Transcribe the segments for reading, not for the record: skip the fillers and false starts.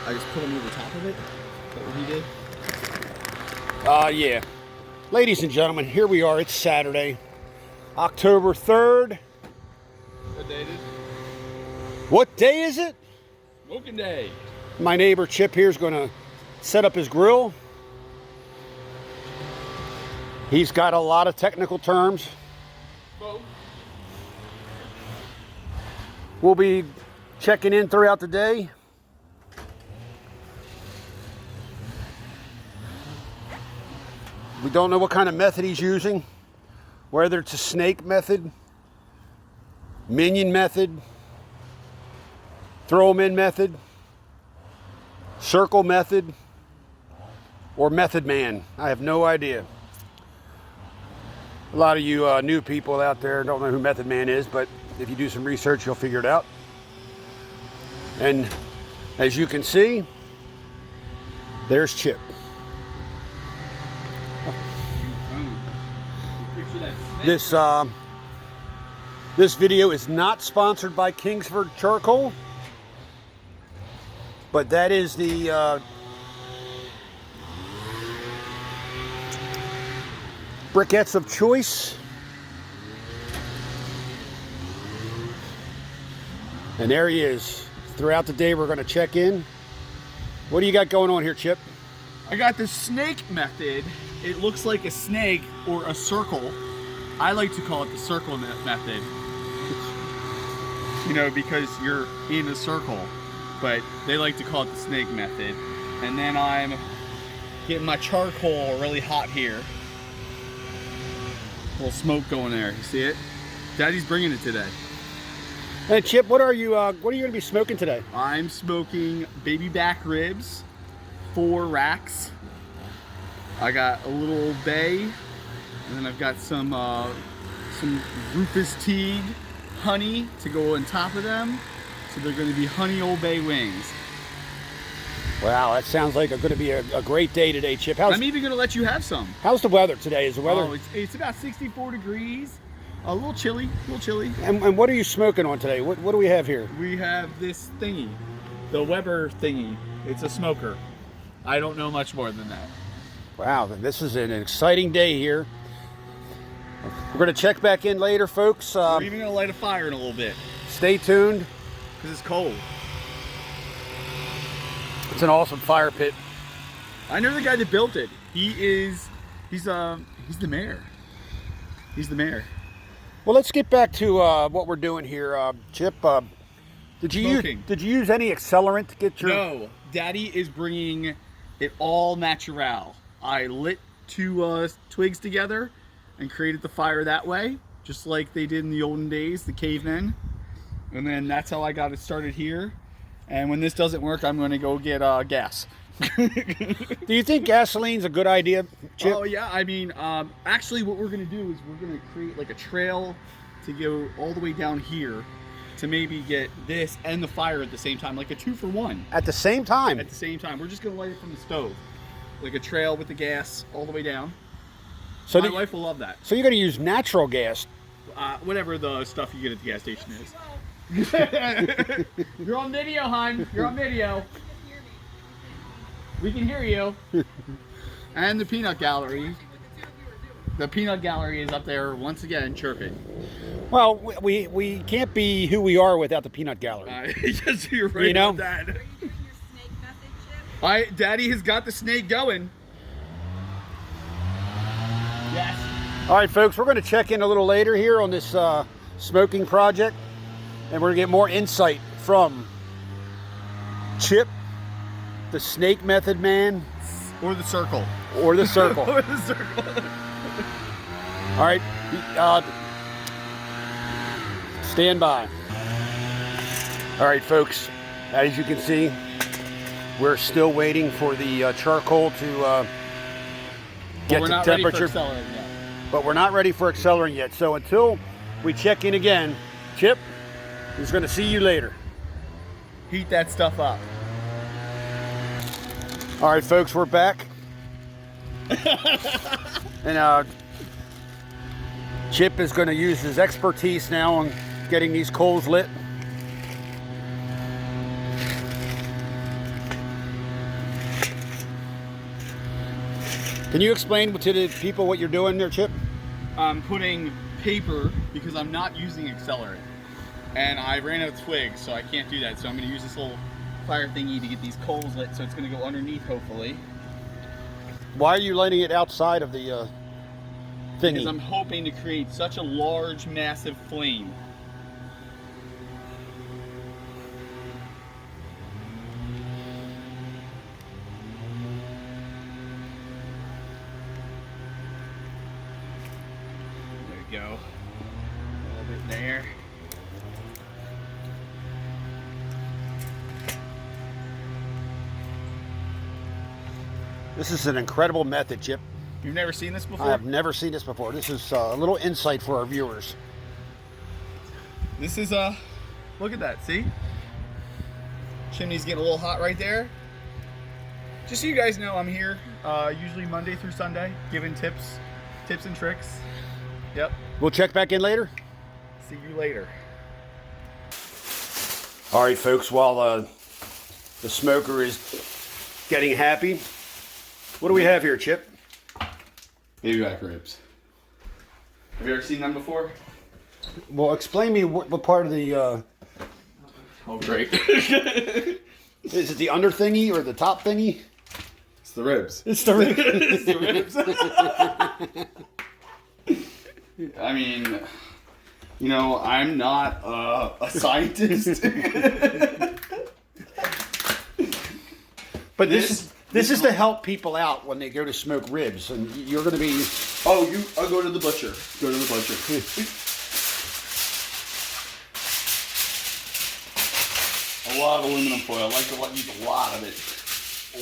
I just put them over top of it. Is that what he did? Yeah. Ladies and gentlemen, here we are. It's Saturday, October 3rd. What day is it? What day is it? Smokin' day. My neighbor Chip here is going to set up his grill. He's got a lot of technical terms. Whoa. We'll be checking in throughout the day. We don't know what kind of method he's using, whether it's a snake method, minion method, throw them in method, circle method, or method man. I have no idea. A lot of you new people out there don't know who Method Man is, but if you do some research, you'll figure it out. And as you can see, there's Chip. This video is not sponsored by Kingsford Charcoal, but that is the briquettes of choice. And there he is. Throughout the day, we're going to check in. What do you got going on here, Chip? I got the snake method. It looks like a snake or a circle. I like to call it the circle method. You know, because you're in a circle. But they like to call it the snake method. And then I'm getting my charcoal really hot here. A little smoke going there. You see it? Daddy's bringing it today. Hey Chip, what are you going to be smoking today? I'm smoking baby back ribs, 4 racks. I got a little Old Bay, and then I've got some Rufus Teague honey to go on top of them. So they're going to be honey Old Bay wings. Wow, that sounds like going to be a great day today, Chip. I'm even going to let you have some. How's the weather today? Is the weather? Oh, it's about 64 degrees. A little chilly, And what are you smoking on today? What do we have here? We have this thingy, the Weber thingy. It's a smoker. I don't know much more than that. Wow, this is an exciting day here. We're going to check back in later, folks. We're even going to light a fire in a little bit. Stay tuned. Because it's cold. It's an awesome fire pit. I know the guy that built it. He's the mayor. He's the mayor. Well, let's get back to what we're doing here, Chip. Did you use any accelerant to get your? No, Daddy is bringing it all natural. I lit 2 twigs together and created the fire that way, just like they did in the olden days, the cavemen. And then that's how I got it started here. And when this doesn't work, I'm going to go get gas. Do you think gasoline's a good idea, Chip? Oh yeah, I mean, actually what we're gonna do is we're gonna create like a trail to go all the way down here to maybe get this and the fire at the same time, like a 2-for-1. At the same time? At the same time. We're just gonna light it from the stove. Like a trail with the gas all the way down. So my wife will love that. So you're gonna use natural gas? Whatever the stuff you get at the gas station is. You're on video, hon. You're on video. We can hear you. And the peanut gallery. The peanut gallery is up there once again chirping. Well, we can't be who we are without the peanut gallery. Yes, you're right, you know? About that. Daddy has got the snake going. Yes. All right, folks, we're going to check in a little later here on this smoking project, and we're going to get more insight from Chip, the snake method man, or the circle, or the circle. Or the circle. All right, stand by. All right, folks, as you can see, we're still waiting for the charcoal to get to temperature. But we're not ready for accelerant yet. So until we check in again, Chip is going to see you later. Heat that stuff up. All right, folks, we're back. And Chip is going to use his expertise now on getting these coals lit. Can you explain to the people what you're doing there, Chip? I'm putting paper because I'm not using accelerant. And I ran out of twigs, so I can't do that. So I'm going to use this little fire thingy to get these coals lit, so it's going to go underneath, hopefully. Why are you lighting it outside of the thingy? Because I'm hoping to create such a large, massive flame. There we go. A little bit there. This is an incredible method, Chip. You've never seen this before? I have never seen this before. This is a little insight for our viewers. This is look at that, see? Chimney's getting a little hot right there. Just so you guys know, I'm here usually Monday through Sunday, giving tips and tricks. Yep. We'll check back in later. See you later. All right, folks, while the smoker is getting happy, what do we have here, Chip? Baby back ribs. Have you ever seen them before? Well, explain me what part of the... Oh, great. Is it the under thingy or the top thingy? It's the ribs. It's the ribs. It's the ribs. I mean, you know, I'm not a scientist. But this is to help people out when they go to smoke ribs, and you're going to be... Oh, I'll go to the butcher. Go to the butcher. A lot of aluminum foil. I like to use a lot of it.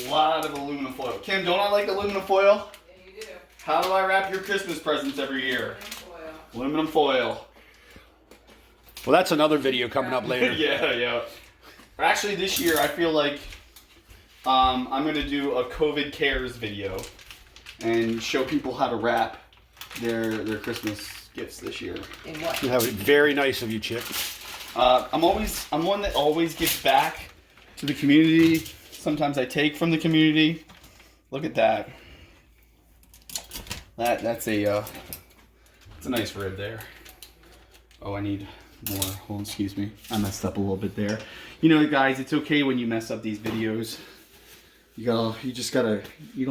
A lot of aluminum foil. Kim, don't I like aluminum foil? Yeah, you do. How do I wrap your Christmas presents every year? Aluminum foil. Well, that's another video coming up later. Yeah. Actually, this year I feel like I'm going to do a COVID cares video and show people how to wrap their Christmas gifts this year. In what? That would be very nice of you, Chip. I'm one that always gives back to the community. Sometimes I take from the community. Look at that. That's a nice rib there. Oh, I need more. Hold on, excuse me. I messed up a little bit there. You know, guys, it's okay when you mess up these videos. You don't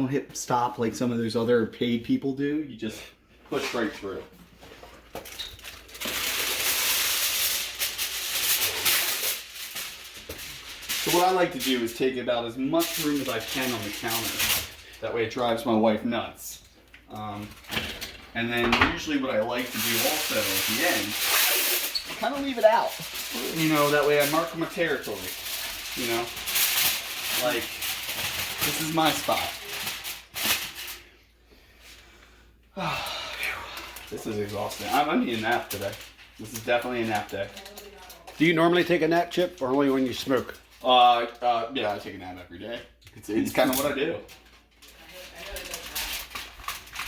hit stop like some of those other paid people do. You just push right through. So what I like to do is take about as much room as I can on the counter. That way it drives my wife nuts. And then usually what I like to do also at the end, I kind of leave it out. You know, that way I mark my territory. You know, like this is my spot. This is exhausting. I need a nap today. This is definitely a nap day. Do you normally take a nap, Chip, or only when you smoke? Yeah, I take a nap every day. It's kind of what I do.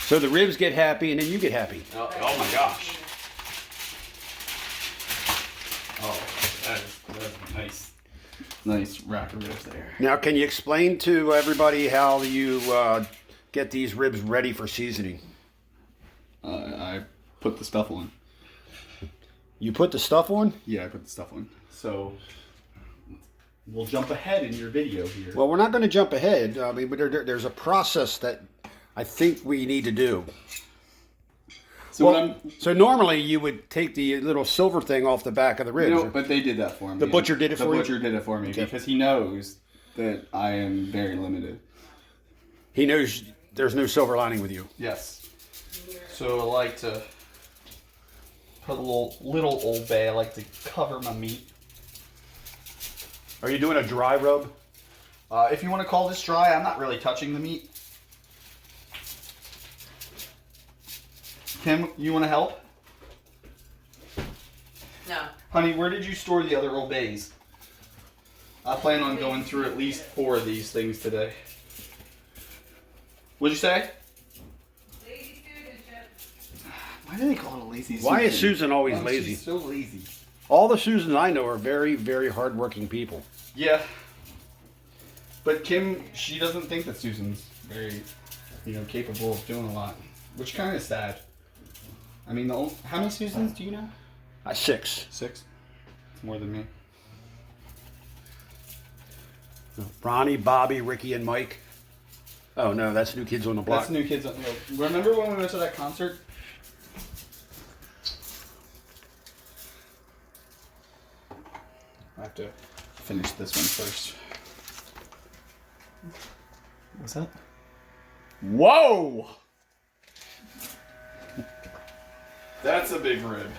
So the ribs get happy, and then you get happy. Oh my gosh. Oh, that's nice rack of ribs there. Now, can you explain to everybody how you get these ribs ready for seasoning? I put the stuff on. You put the stuff on? Yeah, I put the stuff on. So we'll jump ahead in your video here. Well, we're not going to jump ahead. I mean, but there's a process that I think we need to do. So, so normally you would take the little silver thing off the back of the ribs. You know, but they did that for me. The butcher did it for you? The butcher did it for me because he knows that I am very limited. He knows there's no silver lining with you. Yes. So I like to put a little Old Bay. I like to cover my meat. Are you doing a dry rub? If you want to call this dry, I'm not really touching the meat. Kim, you want to help? No. Honey, where did you store the other Old Bays? I plan on going through at least 4 of these things today. What'd you say? Lazy Susan, Chip. Why do they call it a lazy Susan? Why is Susan always lazy? She's so lazy. All the Susans I know are very, very hardworking people. Yeah. But Kim, she doesn't think that Susan's very capable of doing a lot, which kind of sad. I mean, how many Susans do you know? 6. 6. It's more than me. Ronnie, Bobby, Ricky, and Mike. Oh no, that's New Kids on the Block. That's New Kids on the Block. Remember when we went to that concert? I have to finish this one first. What's that? Whoa! That's a big rib.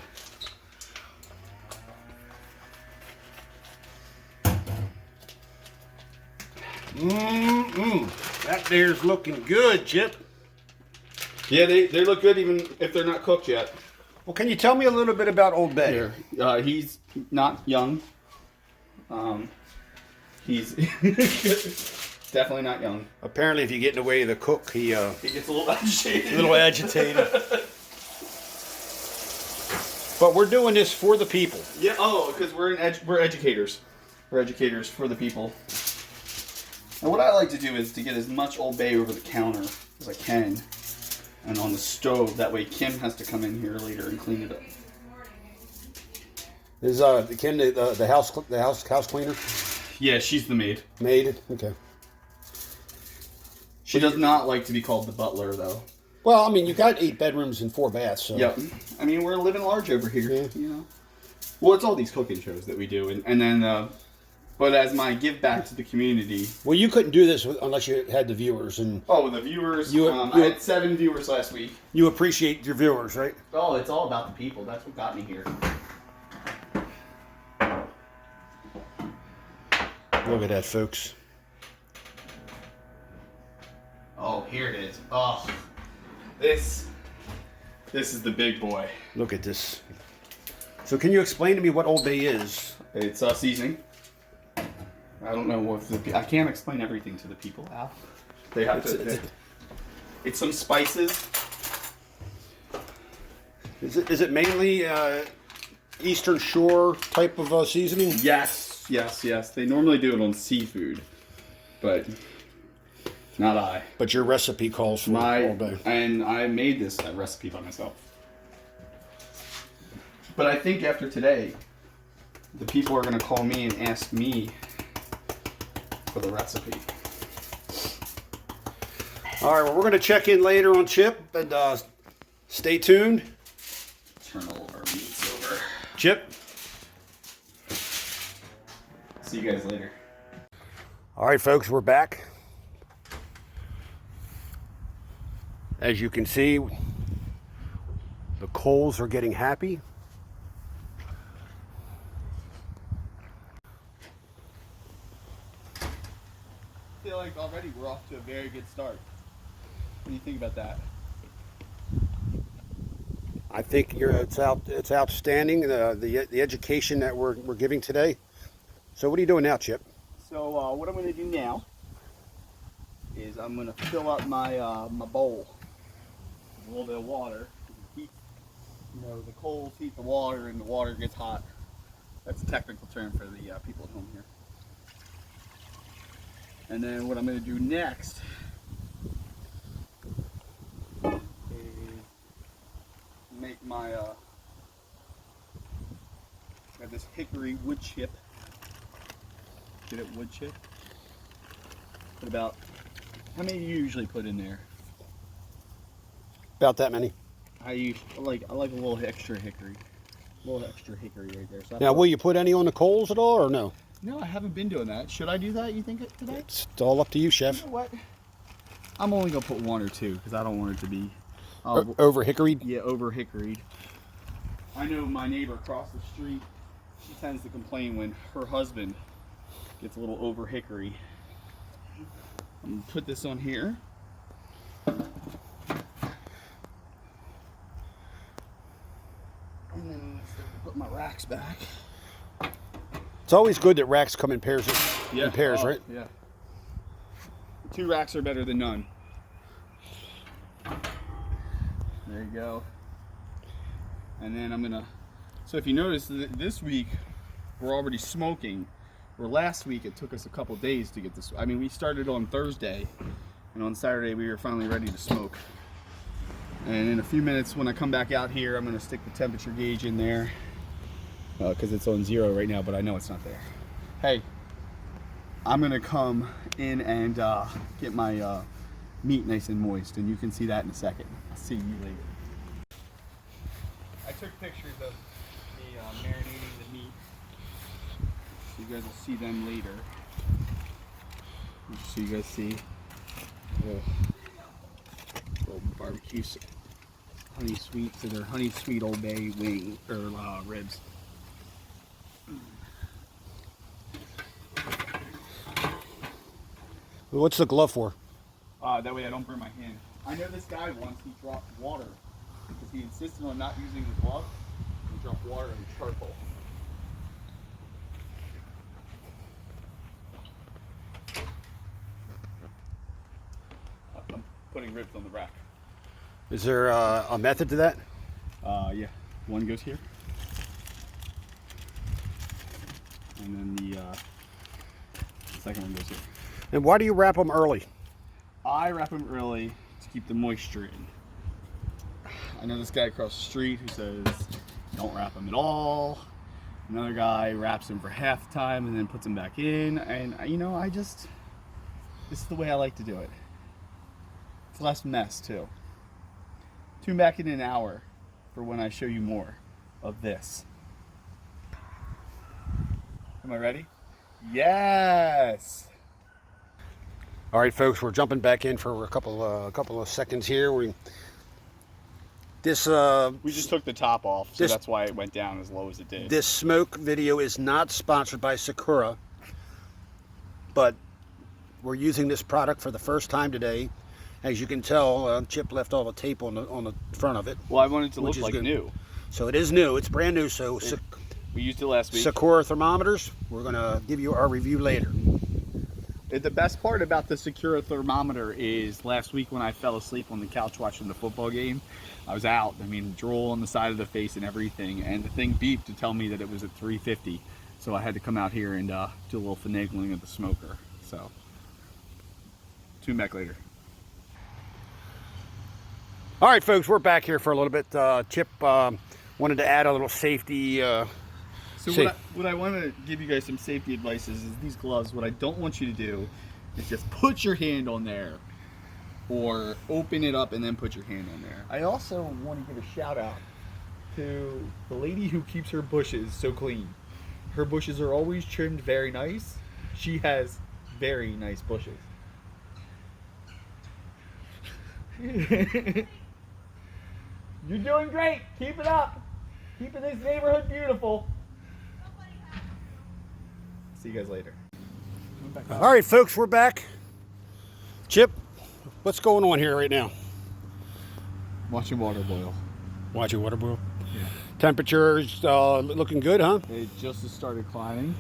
That there's looking good, Chip. Yeah, they look good even if they're not cooked yet. Well, can you tell me a little bit about Old Bay? Here, he's not young. He's definitely not young. Apparently, if you get in the way of the cook, he gets a little agitated. A little agitated. But we're doing this for the people. Yeah. Oh, because we're educators. We're educators for the people. And what I like to do is to get as much Old Bay over the counter as I can, and on the stove. That way, Kim has to come in here later and clean it up. Is Kim the house cleaner? Yeah, she's the maid. Maid. Okay. She does not like to be called the butler, though. Well, I mean, you got 8 bedrooms and 4 baths. So. Yep. I mean, we're living large over here. Yeah. You know. Well, it's all these cooking shows that we do, and then. But as my give back to the community. Well, you couldn't do this unless you had the viewers and. Oh, the viewers. I had 7 viewers last week. You appreciate your viewers, right? Oh, it's all about the people. That's what got me here. Look at that, folks. Oh, here it is. Oh, this is the big boy. Look at this. So, can you explain to me what Old Bay is? It's seasoning. I don't know what I can't explain everything to the people, Al. They have to. It's some spices. Is it mainly Eastern Shore type of seasoning? Yes. They normally do it on seafood, but not I. But your recipe calls for Old Bay. And I made this recipe by myself. But I think after today, the people are going to call me and ask me for the recipe. All right, well, we're going to check in later on Chip, and stay tuned. Turn all of our meats over. Chip. See you guys later. All right, folks, we're back. As you can see, the coals are getting happy. I feel like already we're off to a very good start. What do you think about that? I think it's outstanding, the education that we're giving today. So what are you doing now, Chip? So what I'm going to do now is I'm going to fill up my my bowl with a little bit of water. Heat, the coals heat the water, and the water gets hot. That's a technical term for the people at home here. And then what I'm going to do next is make my got this hickory wood chip. Get it wood chip. Put about, how many do you usually put in there? About that many. I like a little extra hickory. A little extra hickory right there. So Now, will you put any on the coals at all, or no? No, I haven't been doing that. Should I do that, you think, today? It's all up to you, Chef. You know what? I'm only going to put 1 or 2 because I don't want it to be... Over hickory? Yeah, over hickory. I know my neighbor across the street, she tends to complain when her husband gets a little over hickory. I'm going to put this on here. And then put my racks back. It's always good that racks come in pairs, right? Yeah. 2 racks are better than none. There you go. And then I'm gonna, so if you notice this week we're already smoking, where last week it took us a couple days to get this. I mean, we started on Thursday And on Saturday we were finally ready to smoke. And in a few minutes when I come back out here, I'm gonna stick the temperature gauge in there because it's on 0 right now, but I know it's not there. Hey, I'm gonna come in and get my meat nice and moist, and you can see that in a second. I'll see you later. I took pictures of me marinating the meat, so you guys will see them later. So you guys see little barbecue honey sweet, so they're honey sweet Old Bay wing or ribs. What's the glove for? That way I don't burn my hand. I know this guy once, he dropped water because he insisted on not using the glove. He dropped water in charcoal. I'm putting ribs on the rack. Is there a method to that? Yeah. One goes here. And then the second one goes here. And why do you wrap them early? I wrap them early to keep the moisture in. I know this guy across the street who says don't wrap them at all. Another guy wraps them for half the time and then puts them back in. And you know, this is the way I like to do it. It's less mess too. Tune back in an hour for when I show you more of this. Am I ready? Yes! All right, folks, we're jumping back in for a couple of seconds here. We just took the top off, so that's why it went down as low as it did. This smoke video is not sponsored by Sakura, but we're using this product for the first time today. As you can tell, Chip left all the tape on the front of it. Well, I wanted it to look like new. So it is new. It's brand new. So we used it last week. Sakura thermometers. We're gonna give you our review later. The best part about the Sakura thermometer is last week when I fell asleep on the couch watching the football game, I was out. I mean, drool on the side of the face and everything, and the thing beeped to tell me that it was at 350. So I had to come out here and do a little finagling of the smoker. So, tune back later. All right, folks, we're back here for a little bit. Chip wanted to add a little safety. So what I want to give you guys some safety advice is these gloves. What I don't want you to do is just put your hand on there or open it up and then put your hand on there. I also want to give a shout out to the lady who keeps her bushes so clean. Her bushes are always trimmed very nice. She has very nice bushes. You're doing great. Keep it up. Keeping this neighborhood beautiful. See you guys later. All right, folks, we're back. Chip, what's going on here right now? Watching water boil. Watching water boil? Yeah. Temperature's looking good, huh? It just started climbing,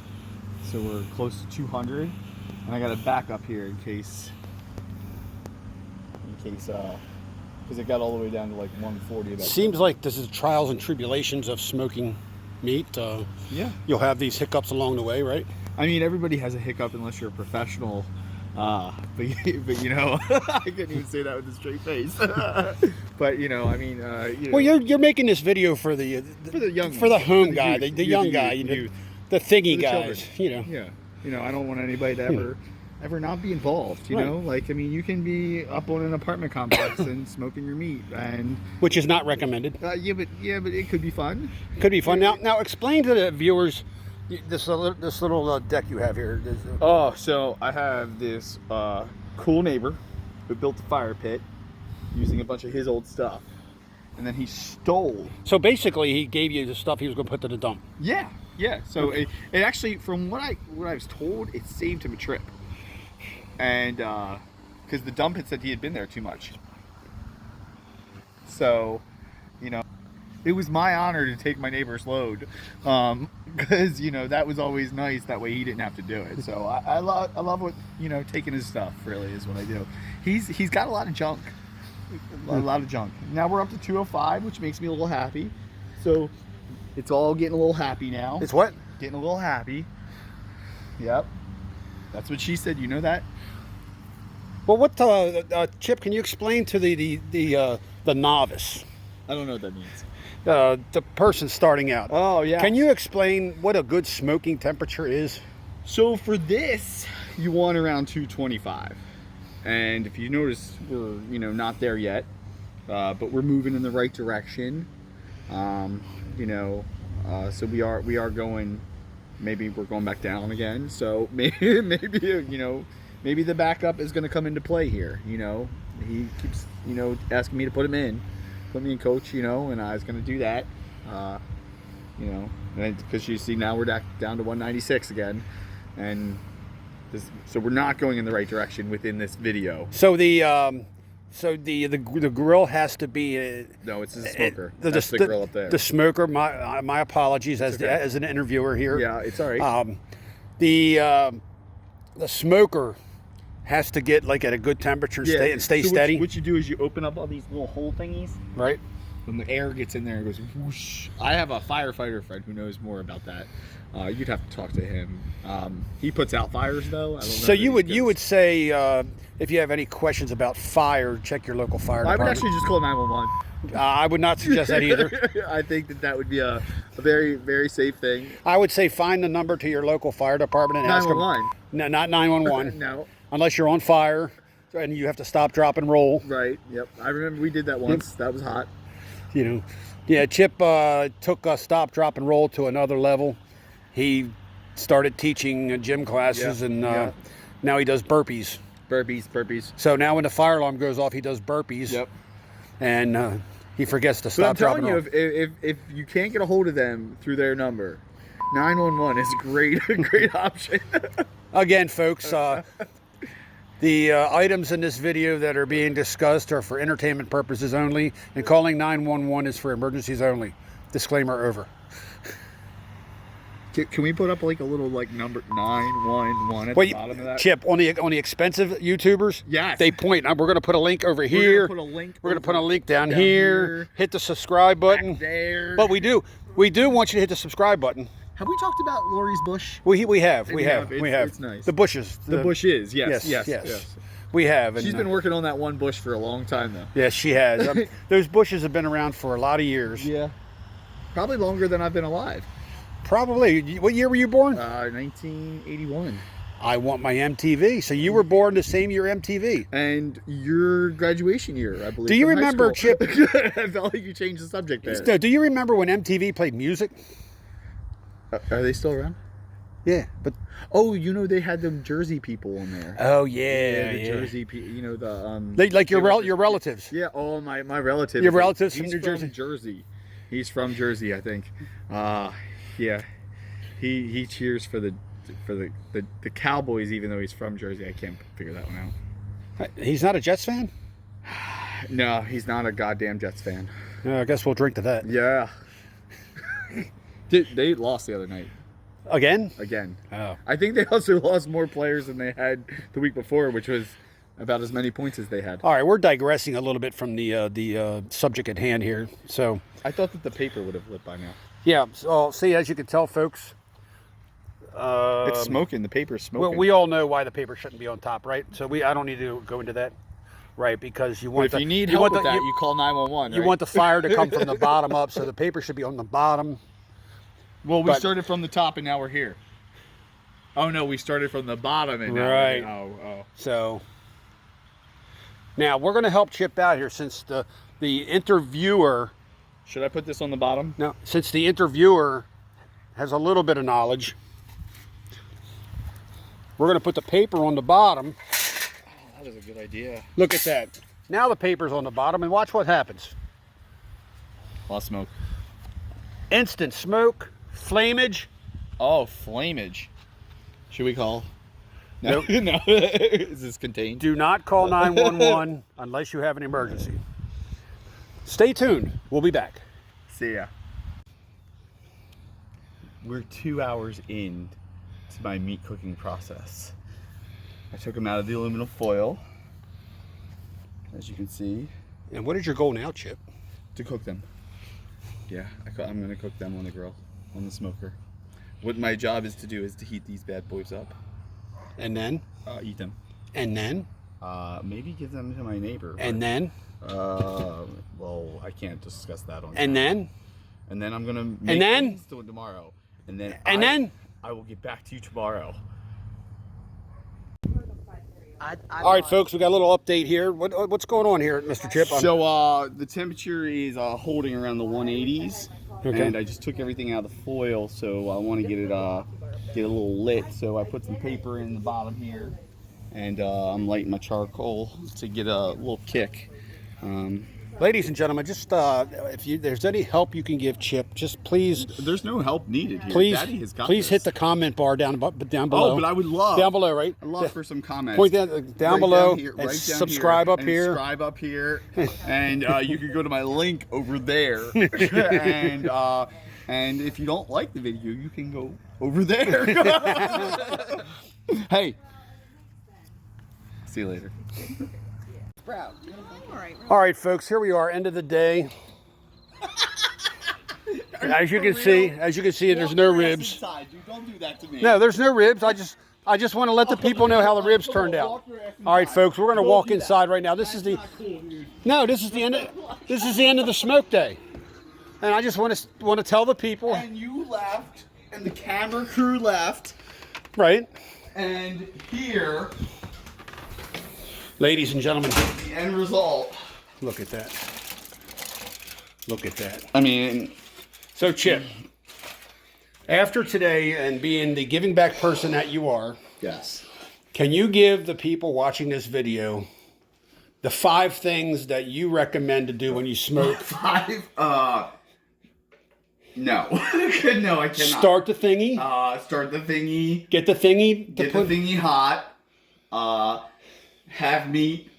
so we're close to 200. And I got a backup here in case, because it got all the way down to like 140. Seems like this is trials and tribulations of smoking meat. Yeah. You'll have these hiccups along the way, right? I mean, everybody has a hiccup unless you're a professional. But you know, I couldn't even say that with a straight face. But you know, I mean, you know, well, you're making this video for the home guy, the young guy, you know, the thingy guys, children. you know. Yeah. You know, I don't want anybody to ever not be involved. You know, like I mean, you can be up on an apartment complex and smoking your meat, and which is not recommended. Yeah, but it could be fun. Could be fun. Now explain to the viewers this little deck you have here. Oh, so I have this cool neighbor who built a fire pit using a bunch of his old stuff, and then he stole. So basically, he gave you the stuff he was going to put to the dump. Yeah, yeah. So it actually, from what I was told, it saved him a trip, and because the dump had said he had been there too much. So, you know, it was my honor to take my neighbor's load, because you know that was always nice. That way he didn't have to do it. So I love what, you know, taking his stuff really is what I do. He's got a lot of junk, Now we're up to 205, which makes me a little happy. So it's all getting a little happy now. It's what? Getting a little happy. Yep, that's what she said. You know that. Well, what Chip? Can you explain to the novice, I don't know what that means. the person starting out? Oh yeah. Can you explain what a good smoking temperature is? So for this, you want around 225, and if you notice, we're not there yet, but we're moving in the right direction. So we are going. Maybe we're going back down again. So maybe maybe the backup is going to come into play here. He keeps asking me to put me in coach. And I was going to do that. Because you see now we're down to 196 again, and so we're not going in the right direction within this video. So the grill has to be No, it's a smoker. That's the grill up there. The smoker. My apologies as okay. as an interviewer here. Yeah, it's all right. The smoker has to get like at a good temperature and stay so steady. What you do is you open up all these little hole thingies. Right. When the air gets in there, it goes whoosh. I have a firefighter friend who knows more about that. You'd have to talk to him. He puts out fires though. I don't know So you would say if you have any questions about fire, check your local fire department. I would actually just call 911. I would not suggest that either. I think that would be a very, very safe thing. I would say find the number to your local fire department and ask them. 911. No, not 911. No. Unless you're on fire and you have to stop, drop, and roll. Right. Yep. I remember we did that once. That was hot. Yeah. Chip took a stop, drop, and roll to another level. He started teaching gym classes, and now he does burpees. Burpees. So now when the fire alarm goes off, he does burpees. Yep. And he forgets to But stop, I'm drop, telling and you, roll. if you can't get a hold of them through their number, 911 is a great option. Again, folks, the items in this video that are being discussed are for entertainment purposes only, and calling 911 is for emergencies only. Disclaimer over. Can we put up like a little number 911 at the bottom of that? Chip, on the expensive YouTubers, yes, they point. We're going to put a link over here. We're going to put a link down here. Hit the subscribe button. Back there. But we do want you to hit the subscribe button. Have we talked about Lori's bush? We have. It's nice. The bushes. The bushes. Yes. We have. She's been working on that one bush for a long time though. Yes, she has. Those bushes have been around for a lot of years. Yeah. Probably longer than I've been alive. Probably. What year were you born? 1981. I want my MTV. So you were born the same year MTV. And your graduation year, I believe. Do you remember, Chip? I felt like you changed the subject there. Do you remember when MTV played music? Are they still around? Yeah, but they had them Jersey people on there. Oh yeah, Jersey people. Your relatives. Yeah. Oh my relative. Your relatives He's from New Jersey. Jersey. He's from Jersey, I think. Yeah. He cheers for the Cowboys, even though he's from Jersey. I can't figure that one out. He's not a Jets fan? No, he's not a goddamn Jets fan. I guess we'll drink to that. Yeah. They lost the other night. Again? Oh. I think they also lost more players than they had the week before, which was about as many points as they had. All right, we're digressing a little bit from the subject at hand here. So I thought that the paper would have lit by now. Yeah. So see, as you can tell, folks, it's smoking. The paper's smoking. Well, we all know why the paper shouldn't be on top, right? So I don't need to go into that, right? Because you want. But if you need help with that, you call 911. You want the fire to come from the bottom up, so the paper should be on the bottom. Well, we started from the top, and now we're here. Oh no, we started from the bottom, and now right. Oh. So now we're going to help Chip out here, since the interviewer. Should I put this on the bottom? No, since the interviewer has a little bit of knowledge, we're going to put the paper on the bottom. Oh, that is a good idea. Look at that. Now the paper's on the bottom, and watch what happens. A lot of smoke. Instant smoke, flamage. Oh, flamage. Should we call? No. Nope. No. Is this contained? Do not call 911 unless you have an emergency. Stay tuned. We'll be back. See ya. We're 2 hours in to my meat cooking process. I took them out of the aluminum foil, as you can see. And what is your goal now, Chip? To cook them. Yeah, I'm gonna cook them on the grill, on the smoker. What my job is to do is to heat these bad boys up. And then? Eat them. And then? Maybe give them to my neighbor. And then? Well, I can't discuss that on. And then? And then I'm gonna make And then? things to it tomorrow. And then. Then? I will get back to you tomorrow. All right, folks, we got a little update here. What's going on here, Mr. Chip? So the temperature is holding around the 180s, Okay. and I just took everything out of the foil, so I want to get it a little lit. So I put some paper in the bottom here, and I'm lighting my charcoal to get a little kick. Ladies and gentlemen, just if there's any help you can give Chip, just please, There's no help needed here. please, Daddy has got please this. hit the comment bar down below. Oh, but I would love down below, right? I'd love for some comments. Point down Right below down here, and right down subscribe here, up and here. Subscribe up here, and you can go to my link over there. And if you don't like the video, you can go over there. Hey, see you later. All right, folks, here we are, end of the day. As you can see, there's no ribs. Inside, dude. Don't do that to me. No, there's no ribs. I just want to let the people know how the ribs turned out. All right, folks, we're going to walk inside right now. This is the this is the end of the smoke day, and I just want to tell the people. And you left, and the camera crew left, Right, and here, ladies and gentlemen, the end result. look at that. Look at that. I mean, So, Chip, after today and being the giving back person that you are, yes. can you give the people watching this video the 5 things that you recommend to do when you smoke? 5. No. No, I cannot. Start the thingy. Start the thingy. Get the thingy. Get the thingy hot. Have meat.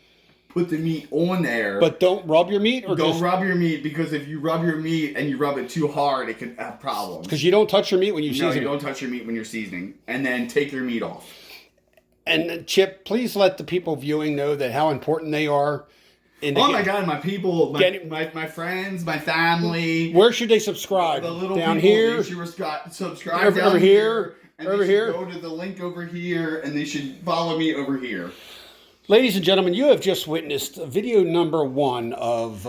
Put the meat on there. But don't rub your meat, or don't just rub your meat, because if you rub your meat and you rub it too hard, it could have problems. because you don't touch your meat when you No, season you it. don't touch your meat when you're seasoning. And then take your meat off. And Chip, please let the people viewing know that how important they are. Oh my God, my people, my friends, my family. Where should they subscribe? The little Down people, here? they should subscribe down Over here? And Over they should here? go to the link over here, and they should follow me over here. Ladies and gentlemen, you have just witnessed video number 1 of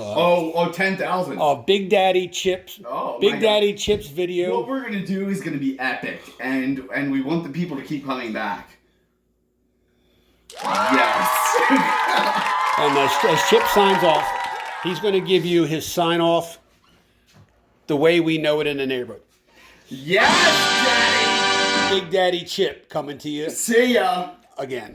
10,000. of Big Daddy Chip's Oh, Big my Daddy Chip's video. What we're gonna do is gonna be epic, and we want the people to keep coming back. Yes. And as Chip signs off, he's going to give you his sign off the way we know it in the neighborhood. Yes, Daddy. Big Daddy Chip coming to you See ya. again.